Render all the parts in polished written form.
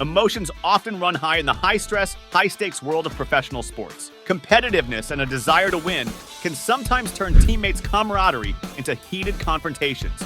Emotions often run high in the high-stress, high-stakes world of professional sports. Competitiveness and a desire to win can sometimes turn teammates' camaraderie into heated confrontations,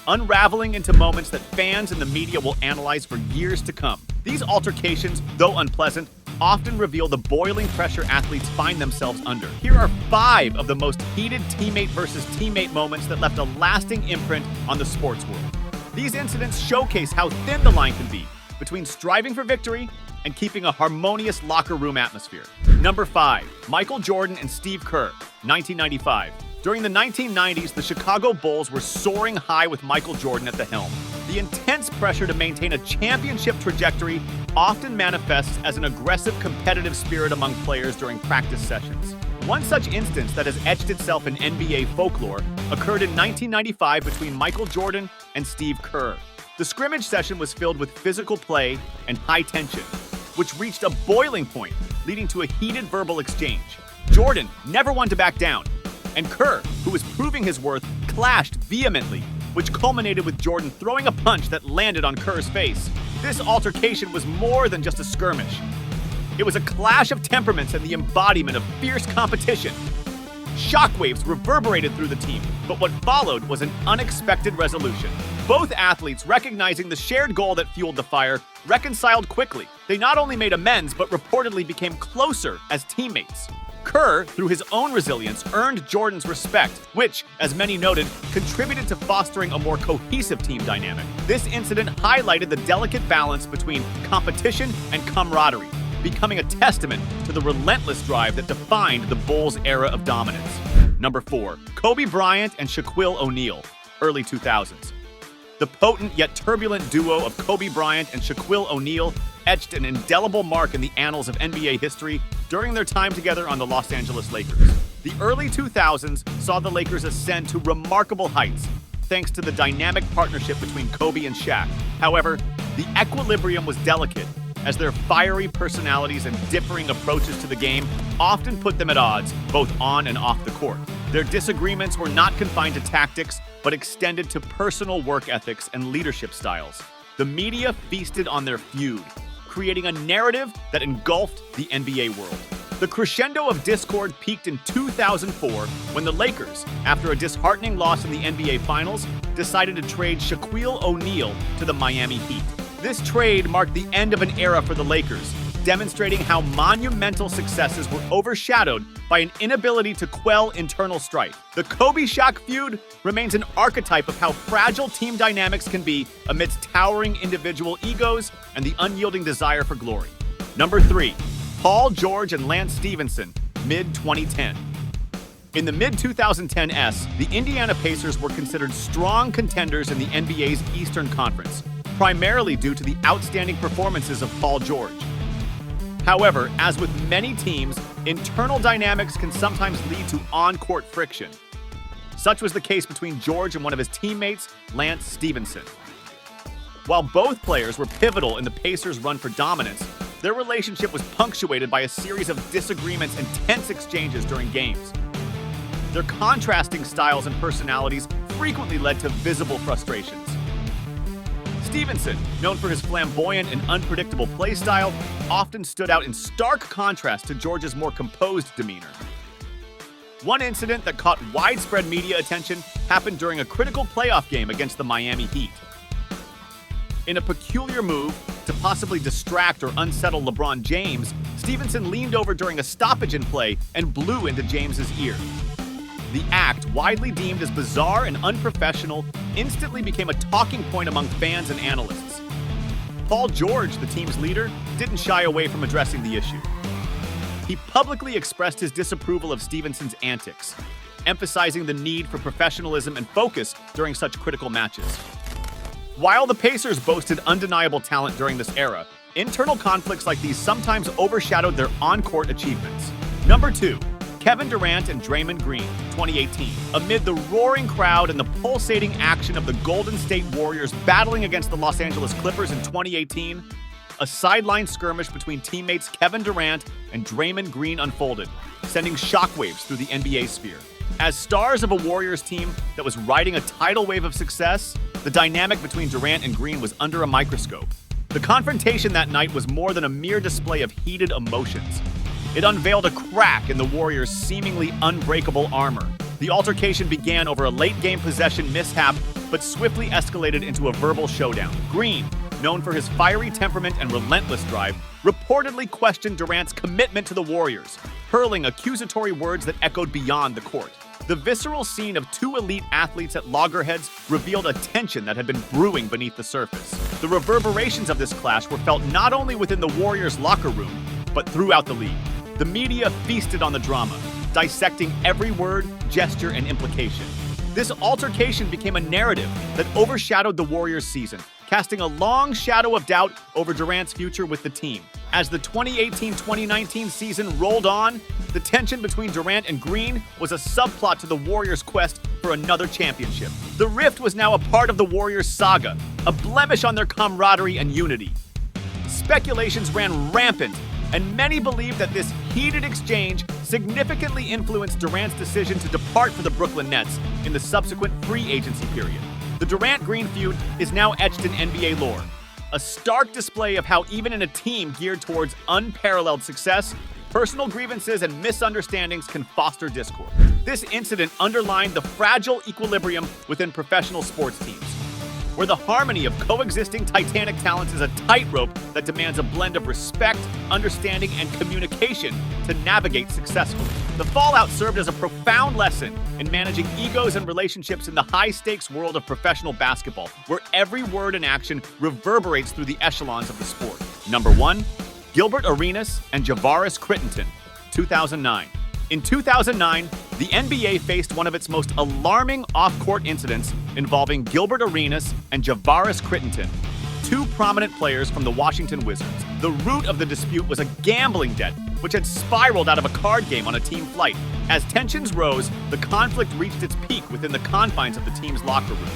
unraveling into moments that fans and the media will analyze for years to come. These altercations, though unpleasant, often reveal the boiling pressure athletes find themselves under. Here are 5 of the most heated teammate versus teammate moments that left a lasting imprint on the sports world. These incidents showcase how thin the line can be between striving for victory and keeping a harmonious locker room atmosphere. Number 5. Michael Jordan and Steve Kerr, 1995. During the 1990s, the Chicago Bulls were soaring high with Michael Jordan at the helm. The intense pressure to maintain a championship trajectory often manifests as an aggressive competitive spirit among players during practice sessions. One such instance that has etched itself in NBA folklore occurred in 1995 between Michael Jordan and Steve Kerr. The scrimmage session was filled with physical play and high tension, which reached a boiling point, leading to a heated verbal exchange. Jordan never wanted to back down, and Kerr, who was proving his worth, clashed vehemently, which culminated with Jordan throwing a punch that landed on Kerr's face. This altercation was more than just a skirmish. It was a clash of temperaments and the embodiment of fierce competition. Shockwaves reverberated through the team, but what followed was an unexpected resolution. Both athletes, recognizing the shared goal that fueled the fire, reconciled quickly. They not only made amends, but reportedly became closer as teammates. Kerr, through his own resilience, earned Jordan's respect, which, as many noted, contributed to fostering a more cohesive team dynamic. This incident highlighted the delicate balance between competition and camaraderie, becoming a testament to the relentless drive that defined the Bulls' era of dominance. Number 4. Kobe Bryant and Shaquille O'Neal, early 2000s. The potent yet turbulent duo of Kobe Bryant and Shaquille O'Neal etched an indelible mark in the annals of NBA history during their time together on the Los Angeles Lakers. The early 2000s saw the Lakers ascend to remarkable heights, thanks to the dynamic partnership between Kobe and Shaq. However, the equilibrium was delicate, as their fiery personalities and differing approaches to the game often put them at odds, both on and off the court. Their disagreements were not confined to tactics, but extended to personal work ethics and leadership styles. The media feasted on their feud, creating a narrative that engulfed the NBA world. The crescendo of discord peaked in 2004 when the Lakers, after a disheartening loss in the NBA Finals, decided to trade Shaquille O'Neal to the Miami Heat. This trade marked the end of an era for the Lakers, demonstrating how monumental successes were overshadowed by an inability to quell internal strife. The Kobe-Shaq feud remains an archetype of how fragile team dynamics can be amidst towering individual egos and the unyielding desire for glory. Number 3. Paul George and Lance Stephenson, mid-2010. In the mid-2010s, the Indiana Pacers were considered strong contenders in the NBA's Eastern Conference, primarily due to the outstanding performances of Paul George. However, as with many teams, internal dynamics can sometimes lead to on-court friction. Such was the case between George and one of his teammates, Lance Stephenson. While both players were pivotal in the Pacers' run for dominance, their relationship was punctuated by a series of disagreements and tense exchanges during games. Their contrasting styles and personalities frequently led to visible frustrations. Stephenson, known for his flamboyant and unpredictable play style, often stood out in stark contrast to George's more composed demeanor. One incident that caught widespread media attention happened during a critical playoff game against the Miami Heat. In a peculiar move to possibly distract or unsettle LeBron James, Stephenson leaned over during a stoppage in play and blew into James's ear. The act, widely deemed as bizarre and unprofessional, instantly became a talking point among fans and analysts. Paul George, the team's leader, didn't shy away from addressing the issue. He publicly expressed his disapproval of Stephenson's antics, emphasizing the need for professionalism and focus during such critical matches. While the Pacers boasted undeniable talent during this era, internal conflicts like these sometimes overshadowed their on-court achievements. Number 2. Kevin Durant and Draymond Green, 2018. Amid the roaring crowd and the pulsating action of the Golden State Warriors battling against the Los Angeles Clippers in 2018, a sideline skirmish between teammates Kevin Durant and Draymond Green unfolded, sending shockwaves through the NBA sphere. As stars of a Warriors team that was riding a tidal wave of success, the dynamic between Durant and Green was under a microscope. The The confrontation that night was more than a mere display of heated emotions. It unveiled a crack in the Warriors' seemingly unbreakable armor. The altercation began over a late-game possession mishap, but swiftly escalated into a verbal showdown. Green, known for his fiery temperament and relentless drive, reportedly questioned Durant's commitment to the Warriors, hurling accusatory words that echoed beyond the court. The visceral scene of two elite athletes at loggerheads revealed a tension that had been brewing beneath the surface. The reverberations of this clash were felt not only within the Warriors' locker room, but throughout the league. The media feasted on the drama, dissecting every word, gesture, and implication. This altercation became a narrative that overshadowed the Warriors' season, casting a long shadow of doubt over Durant's future with the team. As the 2018-2019 season rolled on, the tension between Durant and Green was a subplot to the Warriors' quest for another championship. The rift was now a part of the Warriors' saga, a blemish on their camaraderie and unity. Speculations ran rampant, and many believed that this heated exchange significantly influenced Durant's decision to depart for the Brooklyn Nets in the subsequent free agency period. The Durant-Green feud is now etched in NBA lore, a stark display of how even in a team geared towards unparalleled success, personal grievances and misunderstandings can foster discord. This incident underlined the fragile equilibrium within professional sports teams, where the harmony of coexisting titanic talents is a tightrope that demands a blend of respect, understanding, and communication to navigate successfully. The fallout served as a profound lesson in managing egos and relationships in the high-stakes world of professional basketball, where every word and action reverberates through the echelons of the sport. Number 1, Gilbert Arenas and Javaris Crittenton, 2009. In 2009, the NBA faced one of its most alarming off-court incidents involving Gilbert Arenas and Javaris Crittenton, two prominent players from the Washington Wizards. The root of the dispute was a gambling debt, which had spiraled out of a card game on a team flight. As tensions rose, the conflict reached its peak within the confines of the team's locker room.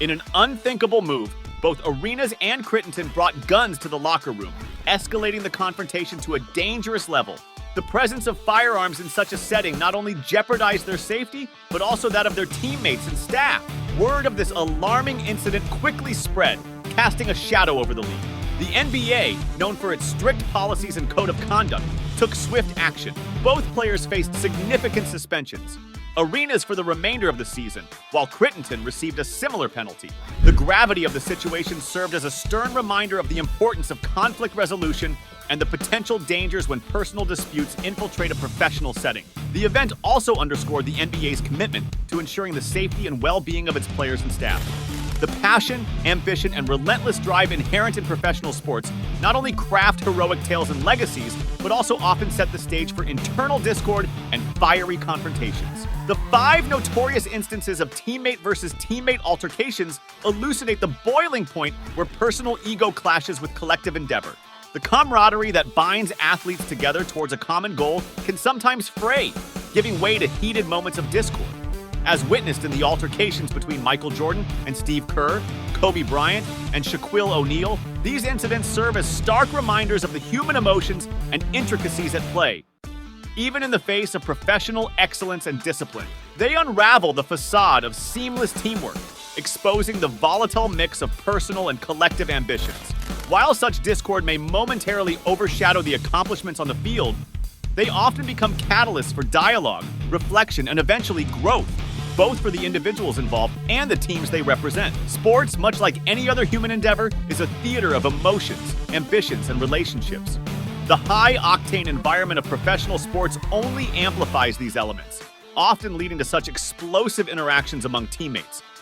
In an unthinkable move, both Arenas and Crittenton brought guns to the locker room, escalating the confrontation to a dangerous level. The presence of firearms in such a setting not only jeopardized their safety, but also that of their teammates and staff. Word of this alarming incident quickly spread, casting a shadow over the league. The NBA, known for its strict policies and code of conduct, took swift action. Both players faced significant suspensions. Arenas for the remainder of the season, while Crittenton received a similar penalty. The gravity of the situation served as a stern reminder of the importance of conflict resolution and the potential dangers when personal disputes infiltrate a professional setting. The event also underscored the NBA's commitment to ensuring the safety and well-being of its players and staff. The passion, ambition, and relentless drive inherent in professional sports not only craft heroic tales and legacies, but also often set the stage for internal discord and fiery confrontations. The 5 notorious instances of teammate versus teammate altercations elucidate the boiling point where personal ego clashes with collective endeavor. The camaraderie that binds athletes together towards a common goal can sometimes fray, giving way to heated moments of discord. As witnessed in the altercations between Michael Jordan and Steve Kerr, Kobe Bryant and Shaquille O'Neal, these incidents serve as stark reminders of the human emotions and intricacies at play. Even in the face of professional excellence and discipline, they unravel the facade of seamless teamwork, exposing the volatile mix of personal and collective ambitions. While such discord may momentarily overshadow the accomplishments on the field, they often become catalysts for dialogue, reflection, and eventually growth, both for the individuals involved and the teams they represent. Sports, much like any other human endeavor, is a theater of emotions, ambitions, and relationships. The high-octane environment of professional sports only amplifies these elements, often leading to such explosive interactions among teammates.